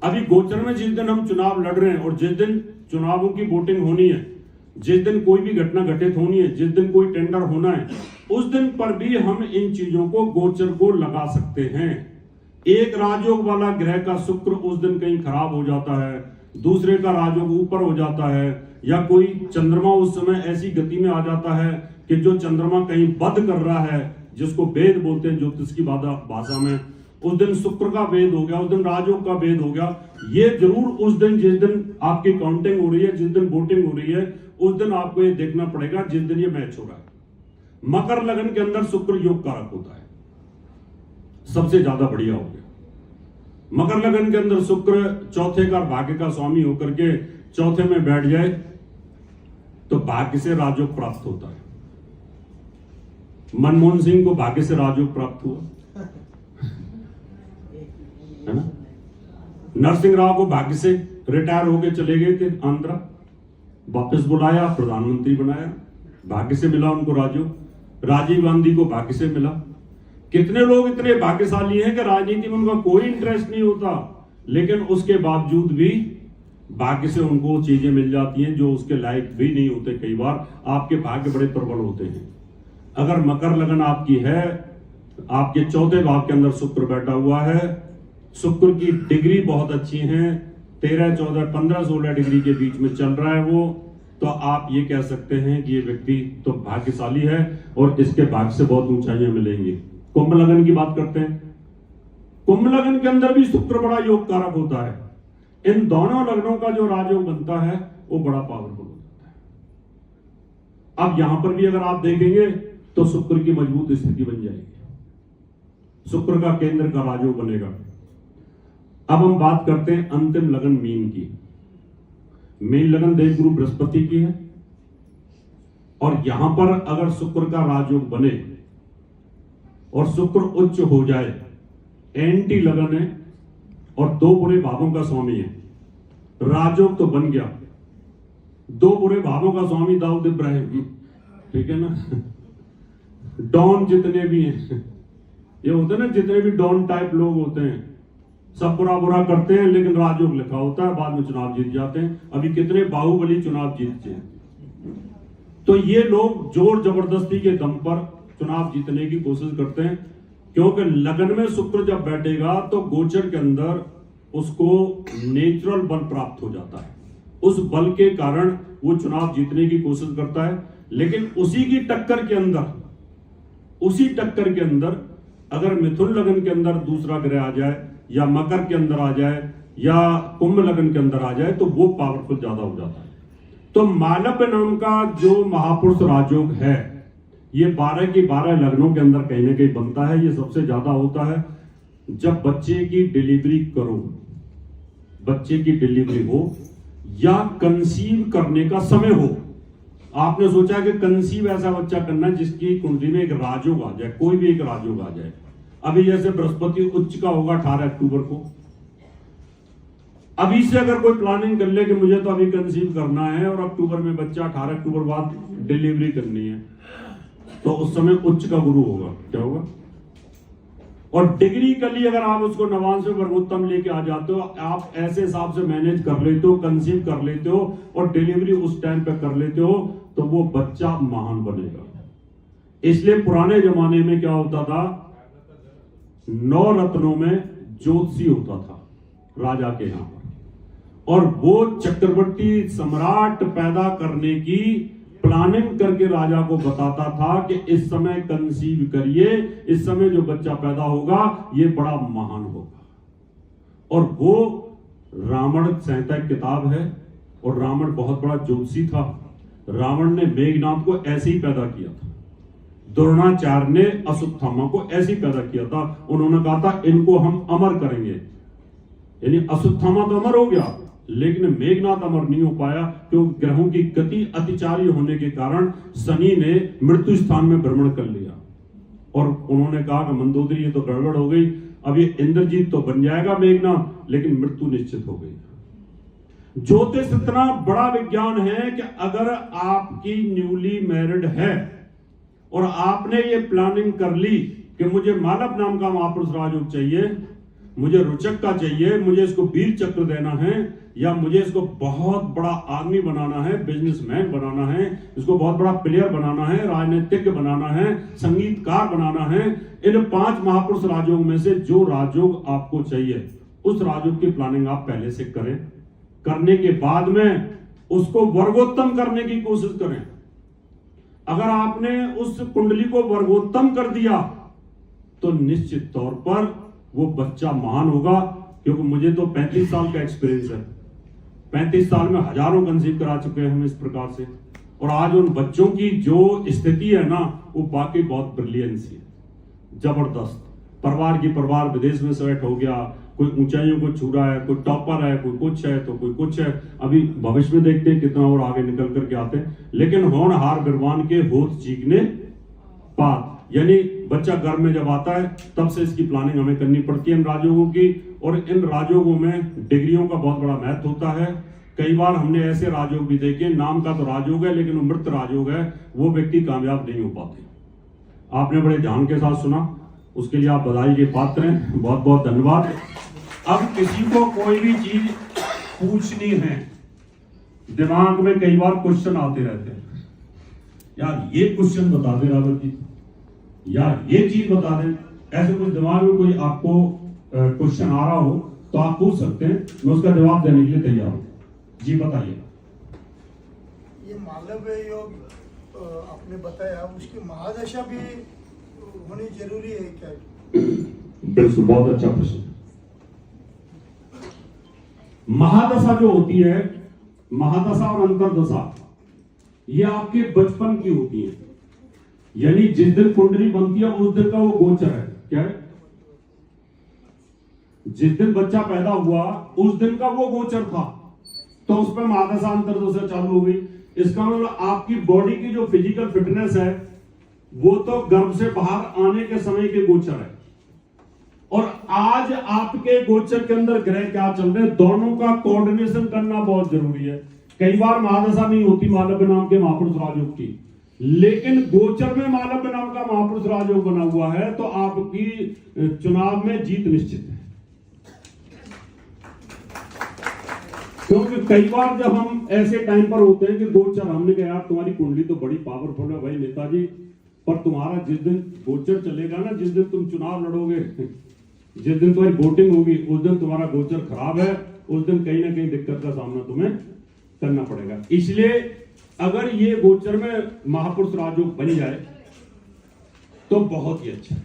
अभी गोचर में जिस दिन हम चुनाव लड़ रहे हैं और जिस दिन चुनावों की वोटिंग होनी है, जिस दिन कोई भी घटना घटित होनी है, जिस दिन कोई टेंडर होना है, उस दिन पर भी हम इन चीजों को गोचर को लगा सकते हैं। एक राजयोग वाला ग्रह का शुक्र उस दिन कहीं खराब हो जाता है, दूसरे का राजयोग ऊपर हो जाता है, या कोई चंद्रमा उस समय ऐसी गति में आ जाता है कि जो चंद्रमा कहीं बद कर रहा है, जिसको वेद बोलते हैं ज्योतिष की भाषा में, उस दिन शुक्र का वेद हो गया, उस दिन राजयोग का वेद हो गया। ये जरूर उस दिन, जिस दिन आपकी काउंटिंग हो रही है, जिस दिन वोटिंग हो रही है, उस दिन आपको ये देखना पड़ेगा जिस दिन ये मैच हो रहा है। मकर लगन के अंदर शुक्र योग कारक होता है, सबसे ज्यादा बढ़िया हो गया। मकर लगन के अंदर शुक्र चौथे का भाग्य का स्वामी होकर के चौथे में बैठ जाए तो भाग्य से राजयोग प्राप्त होता है। मनमोहन सिंह को भाग्य से राजयोग प्राप्त हुआ है ना। नरसिंह राव को भाग्य से रिटायर होके चले गए थे आंध्रा, वापस बुलाया, प्रधानमंत्री बनाया, भाग्य से मिला उनको राजयोग। राजीव गांधी को भाग्य से मिला। कितने लोग इतने भाग्यशाली हैं कि राजनीति में उनका कोई इंटरेस्ट नहीं होता, लेकिन उसके बावजूद भी भाग्य से उनको चीजें मिल जाती हैं जो उसके लायक भी नहीं होते। कई बार आपके भाग्य बड़े प्रबल होते हैं। अगर मकर लगन आपकी है, आपके चौथे भाव के अंदर शुक्र बैठा हुआ है, शुक्र की डिग्री बहुत अच्छी है, 13, 14, 15, 16 डिग्री के बीच में चल रहा है वो, तो आप ये कह सकते हैं कि ये व्यक्ति तो भाग्यशाली है और इसके भाग्य से बहुत ऊंचाइयां मिलेंगी। कुंभ लगन की बात करते हैं। कुंभ लगन के अंदर भी शुक्र बड़ा योग कारक होता है। इन दोनों लग्नों का जो राजयोग बनता है वो बड़ा पावरफुल हो जाता है। अब यहां पर भी अगर आप देखेंगे तो शुक्र की मजबूत स्थिति बन जाएगी, शुक्र का केंद्र का राजयोग बनेगा। अब हम बात करते हैं अंतिम लगन मीन की। मीन लगन देवगुरु बृहस्पति की है, और यहां पर अगर शुक्र का राजयोग बने और शुक्र उच्च हो जाए, एंटी लगन है और 2 बुरे भावों का स्वामी है, राजयोग तो बन गया। 2 बुरे भावों का स्वामी दाऊद इब्राहिम, ठीक है ना। डॉन जितने भी हैं, ये होते हैं ना, जितने भी डॉन टाइप लोग होते हैं, सब बुरा बुरा करते हैं, लेकिन राजयोग लिखा होता है, बाद में चुनाव जीत जाते हैं। अभी कितने बाहुबली चुनाव जीतते हैं। तो ये लोग जोर जबरदस्ती के दम पर चुनाव जीतने की कोशिश करते हैं, क्योंकि लगन में शुक्र जब बैठेगा तो गोचर के अंदर उसको नेचुरल बल प्राप्त हो जाता है। उस बल के कारण वो चुनाव जीतने की कोशिश करता है। लेकिन उसी की टक्कर के अंदर, उसी टक्कर के अंदर अगर मिथुन लगन के अंदर दूसरा ग्रह आ जाए, या मकर के अंदर आ जाए, या कुंभ लगन के अंदर आ जाए, तो वो पावरफुल ज्यादा हो जाता है। तो मालव्य नाम का जो महापुरुष राजयोग है, ये 12 की 12 लग्नों के अंदर कहीं ना कहीं बनता है। ये सबसे ज्यादा होता है जब बच्चे की डिलीवरी करो, बच्चे की डिलीवरी हो या कंसीव करने का समय हो। आपने सोचा कि कंसीव ऐसा बच्चा करना है जिसकी कुंडली में एक राजयोग आ जाए, कोई भी एक राजयोग आ जाए। अभी जैसे बृहस्पति उच्च का होगा 18 अक्टूबर को, अभी से अगर कोई प्लानिंग कर ले कि मुझे तो अभी कंसीव करना है और अक्टूबर में बच्चा, 18 अक्टूबर बाद डिलीवरी करनी है, तो उस समय उच्च का गुरु होगा, क्या होगा। और डिग्री के लिए अगर आप उसको नवांश में वर्गोत्तम लेके आ जाते हो, आप ऐसे हिसाब से मैनेज कर लेते हो, कंसीव कर लेते हो और डिलीवरी उस टाइम पे कर लेते हो, तो वो बच्चा महान बनेगा। इसलिए पुराने जमाने में क्या होता था, 9 रत्नों में ज्योतिषी होता था राजा के यहां पर, और वो चक्रवर्ती सम्राट पैदा करने की प्लानिंग करके राजा को बताता था कि इस समय कंसीव करिए, इस समय जो बच्चा पैदा होगा ये बड़ा महान होगा। और वो रावण संहिता किताब है, और रावण बहुत बड़ा ज्योतिषी था। रावण ने मेघनाथ को ऐसे ही पैदा किया था, द्रोणाचार्य ने अश्वत्थामा को ऐसे ही पैदा किया था। उन्होंने कहा था इनको हम अमर करेंगे, यानी अश्वत्थामा तो अमर हो गया, लेकिन मेघनाथ अमर नहीं हो पाया, क्योंकि ग्रहों की गति अतिचारी होने के कारण शनि ने मृत्यु स्थान में भ्रमण कर लिया। और उन्होंने कहा कि मंदोदरी ये तो गड़बड़ हो गई, अब ये इंद्रजीत तो बन जाएगा मेघनाथ, लेकिन मृत्यु निश्चित हो गई। ज्योतिष इतना बड़ा विज्ञान है कि अगर आपकी न्यूली मैरिड है और आपने ये प्लानिंग कर ली कि मुझे मालव नाम का महापुरुष राजयोग चाहिए, मुझे रोचक का चाहिए, मुझे इसको वीर चक्र देना है, या मुझे इसको बहुत बड़ा आदमी बनाना है, बिजनेसमैन बनाना है, इसको बहुत बड़ा प्लेयर बनाना है, राजनीतिज्ञ बनाना है, संगीतकार बनाना है। इन 5 महापुरुष राजयोग में से जो राजयोग आपको चाहिए उस राजयोग की प्लानिंग आप पहले से करें। करने के बाद में उसको वर्गोत्तम करने की कोशिश करें। अगर आपने उस कुंडली को वर्गोत्तम कर दिया तो निश्चित तौर पर वो बच्चा महान होगा। क्योंकि मुझे तो 35 साल का एक्सपीरियंस है, 35 साल में हजारों कंसीव करा चुके हैं हम इस प्रकार से। और आज उन बच्चों की जो स्थिति है ना, वो बाकी बहुत ब्रिलियंस है, जबरदस्त। परिवार की परिवार विदेश में सेट हो गया, कोई ऊंचाइयों को छू रहा है, कोई टॉपर है, कोई कुछ है तो कोई कुछ है। अभी भविष्य में देखते हैं कितना और आगे निकल करके आते हैं। लेकिन होनहार विद्वान के होत चीखने पात, यानी बच्चा घर में जब आता है तब से इसकी प्लानिंग हमें करनी पड़ती है इन राजयोगों की। और इन राजयोगों में डिग्रियों का बहुत बड़ा महत्व होता है। कई बार हमने ऐसे राजयोग भी देखे, नाम का तो राजयोग है लेकिन वो मृत राजयोग है, वो व्यक्ति कामयाब नहीं हो पाते। आपने बड़े ध्यान के साथ सुना, उसके लिए आप बधाई के पात्र हैं, बहुत बहुत धन्यवाद। अब किसी को कोई भी चीज पूछनी है, दिमाग में कई बार क्वेश्चन आते रहते हैं, यार ये क्वेश्चन बता दे रावत जी, यार ये चीज बता दें। ऐसे कुछ दिमाग में कोई आपको क्वेश्चन आ रहा हो तो आप पूछ सकते हैं, मैं उसका जवाब देने के लिए तैयार हूं। जी बताइए। ये मालव्य योग आपने बताया, उसकी महादशा भी होनी जरूरी है क्या? बिल्कुल, बहुत अच्छा प्रश्न। महादशा जो होती है, महादशा और अंतरदशा, ये आपके बचपन की होती है। यानी जिस दिन कुंडली बनती है उस दिन का वो गोचर है। क्या है? जिस दिन बच्चा पैदा हुआ उस दिन का वो गोचर था, तो उस पर महादशा अंतरदशा चालू हो गई। इसका मतलब आपकी बॉडी की जो फिजिकल फिटनेस है वो तो गर्भ से बाहर आने के समय के गोचर है। और आज आपके गोचर के अंदर ग्रह क्या चल रहे हैं, दोनों का कोऑर्डिनेशन करना बहुत जरूरी है। कई बार महादशा नहीं होती मालव्य नाम के महापुरुष राजयोग की, लेकिन गोचर में मालव्य नाम का महापुरुष राजयोग बना हुआ है तो आपकी चुनाव में जीत निश्चित है। क्योंकि कई बार जब हम ऐसे टाइम पर होते हैं कि गोचर, हमने कहा यार तुम्हारी कुंडली तो बड़ी पावरफुल है भाई नेताजी, पर तुम्हारा जिस दिन गोचर चलेगा ना, जिस दिन तुम चुनाव लड़ोगे, जिस दिन तुम्हारी वोटिंग होगी, उस दिन तुम्हारा गोचर खराब है, उस दिन कहीं ना कहीं दिक्कत का सामना तुम्हें करना पड़ेगा। इसलिए अगर ये गोचर में महापुरुष राजयोग बन जाए तो बहुत ही अच्छा है,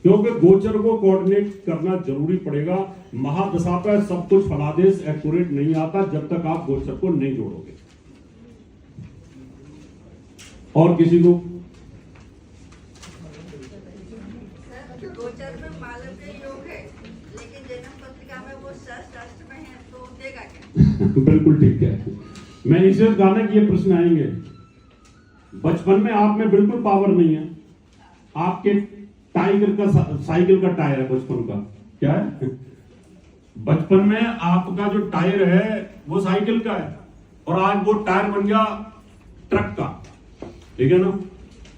क्योंकि गोचर को कोऑर्डिनेट करना जरूरी पड़ेगा। महादशा पर सब कुछ फलादेश एक्यूरेट नहीं आता जब तक आप गोचर को नहीं जोड़ोगे। और किसी को? गोचर में मालव्य योग है, लेकिन जन्म पत्रिका में वो षष्ठ में है, तो देगा क्या? बिल्कुल ठीक है। मैं इसे कहना कि ये प्रश्न आएंगे। बचपन में आप में बिल्कुल पावर नहीं है, आपके टाइगर का साइकिल का टायर है बचपन का। क्या है? बचपन में आपका जो टायर है वो साइकिल का है, और आज वो टायर बन गया ट्रक का, ठीक है ना?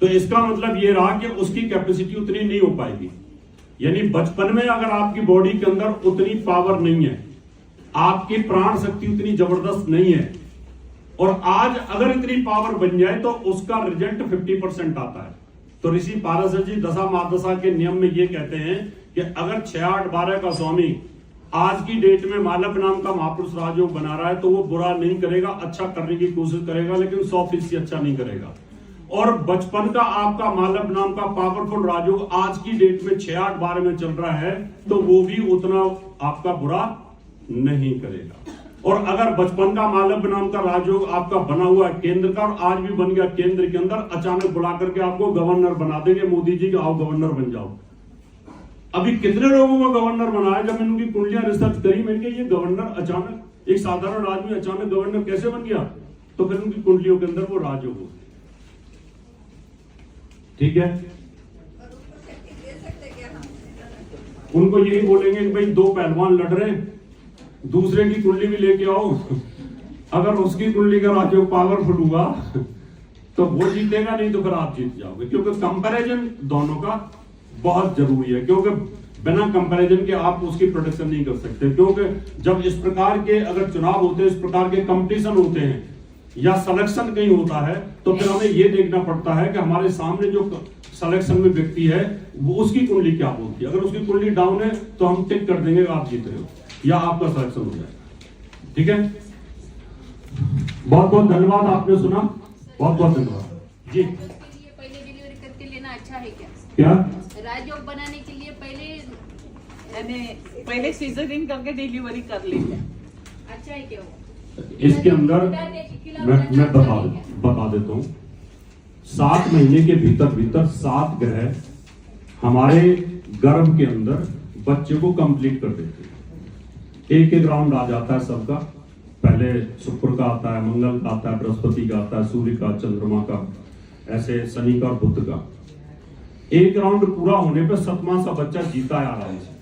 तो इसका मतलब ये रहा कि उसकी कैपेसिटी उतनी नहीं हो पाएगी। यानी बचपन में अगर आपकी बॉडी के अंदर उतनी पावर नहीं है, आपकी प्राण शक्ति उतनी जबरदस्त नहीं है, और आज अगर इतनी पावर बन जाए तो उसका रिजल्ट 50% आता है। तो ऋषि पारशर जी दशा महादशा के नियम में ये कहते हैं कि अगर 6, 8, 12 का स्वामी आज की डेट में मालव्य नाम का महापुरुष राजयोग बना रहा है तो वो बुरा नहीं करेगा, अच्छा करने की कोशिश करेगा, लेकिन 100% अच्छा नहीं करेगा। और बचपन का आपका मालव्य नाम का पावरफुल राजयोग आज की डेट में 6, 8, 12 में चल रहा है तो वो भी उतना आपका बुरा नहीं करेगा। और अगर बचपन का मालव्य नाम का राजयोग आपका बना हुआ है केंद्र का, और आज भी बन गया केंद्र के अंदर, अचानक बुला करके आपको गवर्नर बना देंगे मोदी जी, आओ गवर्नर बन जाओ। अभी कितने लोगों को गवर्नर बनाया? जब मैंने उनकी कुंडलियां रिसर्च करी, मैंने कहा ये गवर्नर अचानक, एक साधारण आदमी अचानक गवर्नर कैसे बन गया? तो फिर उनकी कुंडलियों के अंदर वो राजयोग हो, ठीक है। उनको यही बोलेंगे कि भाई 2 पहलवान लड़ रहे हैं, दूसरे की कुंडली भी लेके आओ, अगर उसकी कुंडली का राजयोग पावरफुल हुआ तो वो जीतेगा, नहीं तो फिर आप जीत जाओगे। क्योंकि कंपैरिजन दोनों का बहुत जरूरी है, क्योंकि बिना कंपैरिजन के आप उसकी प्रोटेक्शन नहीं कर सकते, क्योंकि जब इस प्रकार के अगर चुनाव होते हैं, इस प्रकार के कंपटीशन होते हैं या सिलेक्शन कहीं होता है, तो फिर हमें यह देखना पड़ता है कि हमारे सामने जो सिलेक्शन में व्यक्ति है वो उसकी कुंडली क्या बोलती है। अगर उसकी कुंडली डाउन है तो हम टिक कर देंगे आप जीत रहे हो या आपका सिलेक्शन हो जाएगा। ठीक है, बहुत बहुत धन्यवाद, आपने सुना, बहुत बहुत धन्यवाद जी। पहले डिलीवरी करके लेना अच्छा है क्या? क्या राजयोग बनाने के लिए पहले सीजरिंग करके डिलीवरी कर लेते हैं। अच्छा है क्या वो? इसके अंदर मैं बता देता हूँ, 7 महीने के भीतर 7 ग्रह हमारे गर्भ के अंदर बच्चे को कंप्लीट कर देते हैं। एक राउंड आ जाता है सबका, पहले शुक्र का आता है, मंगल का आता है, बृहस्पति का आता है, सूर्य का, चंद्रमा का, ऐसे शनि का और बुध का। एक राउंड पूरा होने पर 7वां सा बच्चा जीता है आराम से।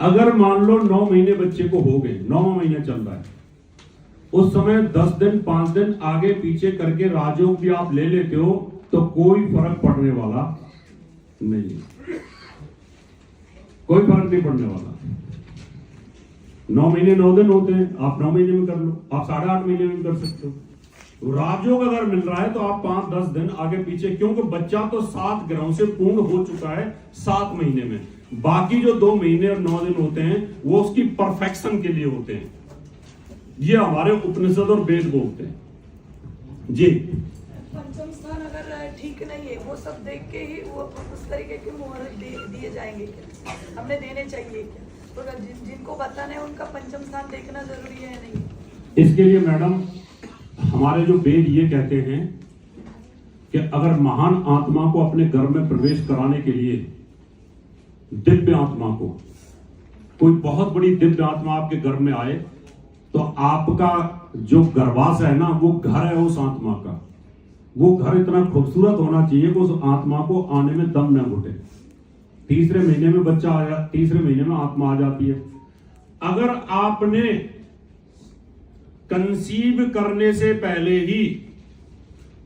अगर मान लो 9 महीने बच्चे को हो गए, 9 महीने चल रहा है, उस समय 10 दिन 5 दिन आगे पीछे करके राजयोग भी आप ले लेते हो तो कोई फर्क पड़ने वाला नहीं, कोई फर्क नहीं पड़ने वाला। 9 महीने 9 दिन होते हैं, आप 9 महीने में कर लो, आप 8.5 महीने में कर सकते हो। राजयोग अगर मिल रहा है तो आप 5-10 दिन आगे पीछे, क्योंकि बच्चा तो 7 ग्रहों से पूर्ण हो चुका है 7 महीने में। बाकी जो 2 महीने और 9 दिन होते हैं वो उसकी परफेक्शन के लिए होते हैं। ये हमारे उपनिषद और वेद बोलते हैं जी। पंचम स्थान अगर ठीक नहीं है, वो सब देख के ही वो उस तरीके के मुहूर्त दिए जाएंगे क्या? हमने देने चाहिए क्या? तो जिनको बताना है उनका पंचम स्थान देखना जरूरी है नहीं? इसके लिए मैडम हमारे जो वेद ये कहते हैं कि अगर महान आत्मा को अपने घर में प्रवेश कराने के लिए, दिव्य आत्मा को, कोई बहुत बड़ी दिव्य आत्मा आपके घर में आए, तो आपका जो गर्भाशय है ना, वो घर है उस आत्मा का। वो घर इतना खूबसूरत होना चाहिए कि उस आत्मा को आने में दम न घुटे। 3रे महीने में बच्चा आया, 3रे महीने में आत्मा आ जाती है। अगर आपने कंसीव करने से पहले ही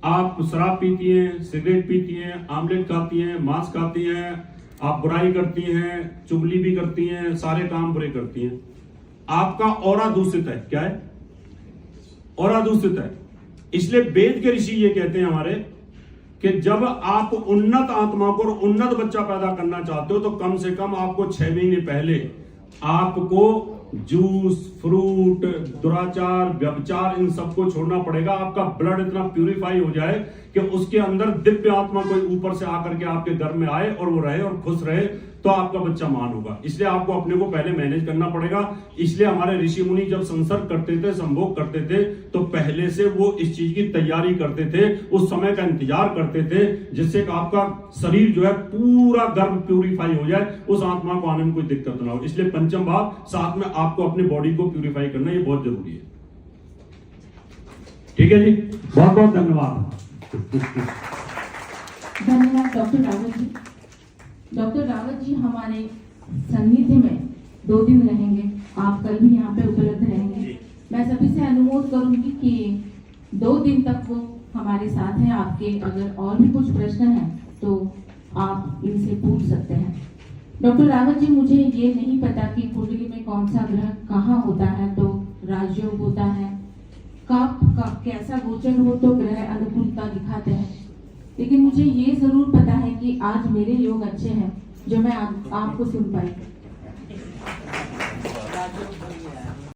आप शराब पीती हैं, सिगरेट पीती हैं, आमलेट खाती हैं, मांस खाती हैं, आप बुराई करती हैं, चुगली भी करती हैं, सारे काम बुरे करती हैं, आपका ऑरा दूषित है। क्या है? ऑरा दूषित है। इसलिए वेद के ऋषि ये कहते हैं हमारे कि जब आप उन्नत आत्मा को और उन्नत बच्चा पैदा करना चाहते हो तो कम से कम आपको 6 महीने पहले आपको जूस, फ्रूट, दुराचार, व्यभिचार, इन सबको छोड़ना पड़ेगा। आपका ब्लड इतना प्यूरिफाई हो जाए कि उसके अंदर दिव्य आत्मा कोई ऊपर से आकर के आपके घर में आए और वो रहे और खुश रहे, तो आपका बच्चा महान होगा। इसलिए आपको अपने को पहले मैनेज करना पड़ेगा। इसलिए हमारे ऋषि मुनि जब संसर्ग करते थे, संभोग करते थे, तो पहले से वो इस चीज की तैयारी करते थे, उस समय का इंतजार करते थे, जिससे कि आपका शरीर जो है पूरा गर्भ प्यूरिफाई हो जाए, उस आत्मा को आने में कोई दिक्कत ना हो। इसलिए पंचम भाव, साथ में आपको अपनी बॉडी को प्यूरिफाई करना, ये बहुत जरूरी है। ठीक है जी, बहुत बहुत धन्यवाद। धन्यवाद डॉक्टर रावत जी। डॉक्टर रावत जी हमारे सानिध्य में 2 दिन रहेंगे, आप कल भी यहाँ पे उपलब्ध रहेंगे। मैं सभी से अनुरोध करूंगी कि 2 दिन तक वो हमारे साथ हैं। आपके अगर और भी कुछ प्रश्न हैं तो आप इनसे पूछ सकते हैं। डॉक्टर रावत जी, मुझे ये नहीं पता कि कुंडली में कौन सा ग्रह कहाँ होता है तो राजयोग होता है, कब कैसा गोचर हो तो ग्रह अनुकूलता दिखाते हैं, लेकिन मुझे ये जरूर पता है कि आज मेरे योग अच्छे हैं जो मैं आपको सुन पाई।